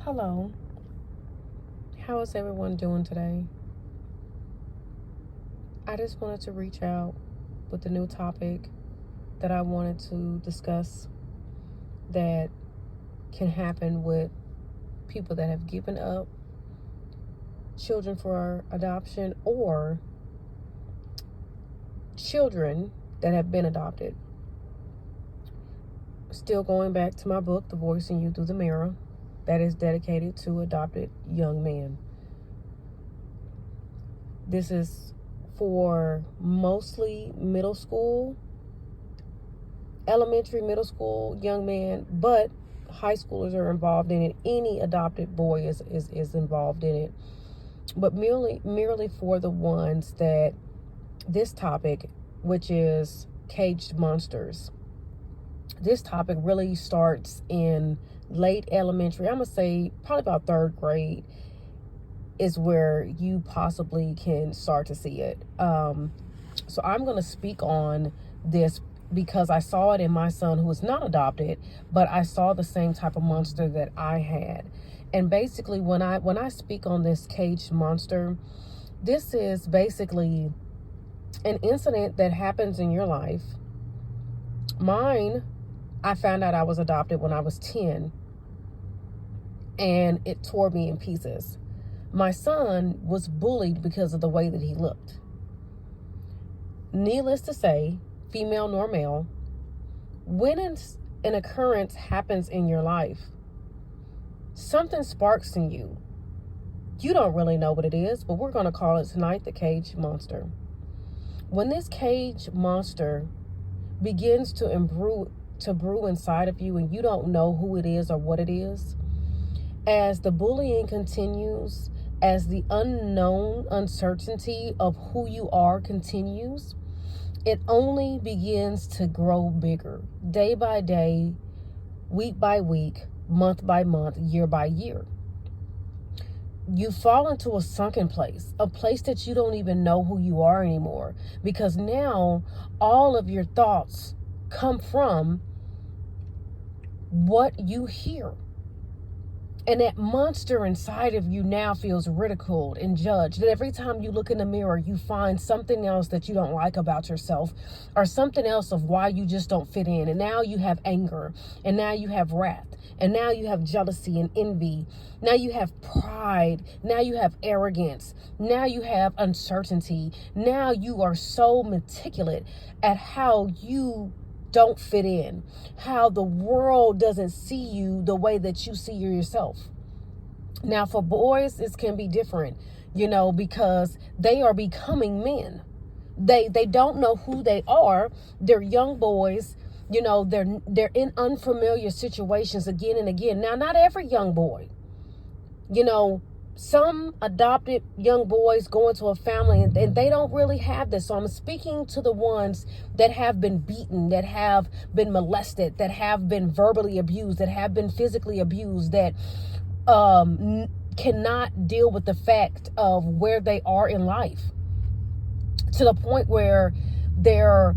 Hello, how is everyone doing today? I just wanted to reach out with a new topic that I wanted to discuss that can happen with people that have given up children for adoption or children that have been adopted. Still going back to my book, The Voice in You Through the Mirror, that is dedicated to adopted young men. This is for mostly middle school, elementary, middle school young men, but high schoolers are involved in it. Any adopted boy is involved in it. But merely for the ones that this topic, which is caged monsters. This topic really starts in late elementary. I'm going to say probably about third grade is where you possibly can start to see it. So I'm going to speak on this because I saw it in my son, who was not adopted, but I saw the same type of monster that I had. And basically, when I speak on this caged monster, this is basically an incident that happens in your life. Mine, I found out I was adopted when I was 10, and it tore me in pieces. My son was bullied because of the way that he looked. Needless to say, female nor male, when an occurrence happens in your life, something sparks in you. You don't really know what it is, but we're going to call it tonight the cage monster. When this cage monster begins to brew inside of you and you don't know who it is or what it is, as the bullying continues, as the unknown uncertainty of who you are continues, it only begins to grow bigger day by day, week by week, month by month, year by year. You fall into a sunken place, a place that you don't even know who you are anymore, because now all of your thoughts come from what you hear. And that monster inside of you now feels ridiculed and judged. And every time you look in the mirror, you find something else that you don't like about yourself, or something else of why you just don't fit in. And now you have anger, and now you have wrath, and now you have jealousy and envy. Now you have pride. Now you have arrogance. Now you have uncertainty. Now you are so meticulous at how you don't fit in, how the world doesn't see you the way that you see yourself. Now for boys, this can be different, because they are becoming men. They don't know who they are. They're young boys, they're in unfamiliar situations again and again. Now, not every young boy, some adopted young boys go into a family and they don't really have this. So I'm speaking to the ones that have been beaten, that have been molested, that have been verbally abused, that have been physically abused, that cannot deal with the fact of where they are in life, to the point where their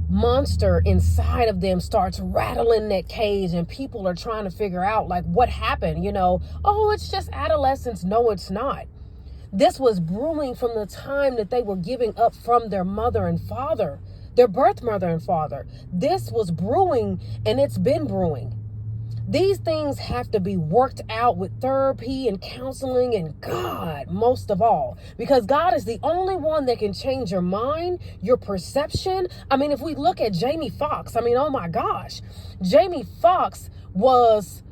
monster inside of them starts rattling that cage, and people are trying to figure out like what happened. Oh, it's just adolescence. No, it's not. This was brewing from the time that they were giving up from their mother and father, their birth mother and father. This was brewing, and it's been brewing. These things have to be worked out with therapy and counseling and God, most of all, because God is the only one that can change your mind, your perception. I mean, if we look at Jamie Foxx, oh my gosh, Jamie Foxx was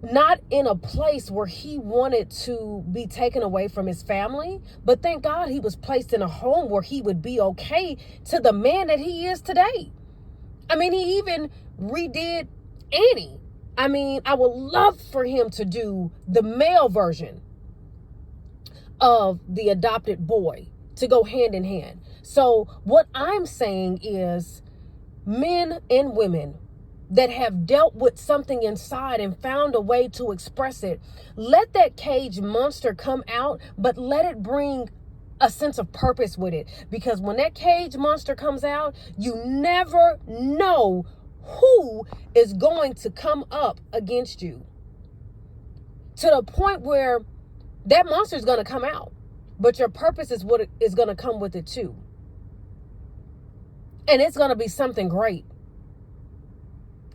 not in a place where he wanted to be taken away from his family, but thank God he was placed in a home where he would be okay to the man that he is today. He even redid Annie. I would love for him to do the male version of the adopted boy, to go hand in hand. So what I'm saying is, men and women that have dealt with something inside and found a way to express it, let that cage monster come out, but let it bring a sense of purpose with it. Because when that cage monster comes out, you never know who is going to come up against you. to the point where that monster is going to come out, but your purpose is what is going to come with it too. And it's going to be something great.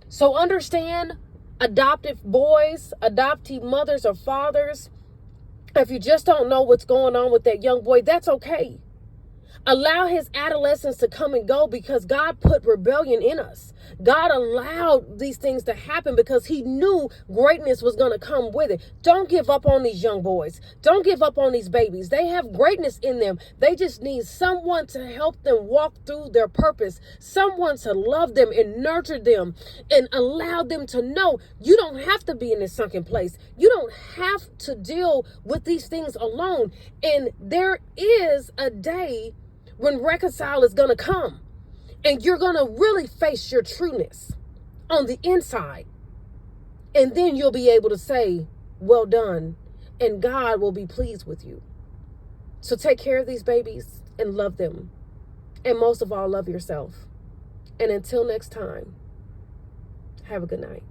So understand, adoptive boys, adoptee mothers or fathers, if you just don't know what's going on with that young boy, that's okay. Allow his adolescence to come and go, because God put rebellion in us. God allowed these things to happen because he knew greatness was going to come with it. Don't give up on these young boys. Don't give up on these babies. They have greatness in them. They just need someone to help them walk through their purpose, someone to love them and nurture them and allow them to know you don't have to be in this sunken place. You don't have to deal with these things alone. And there is a day when reconcile is going to come, and you're going to really face your trueness on the inside. And then you'll be able to say, well done, and God will be pleased with you. So take care of these babies and love them. And most of all, love yourself. And until next time, have a good night.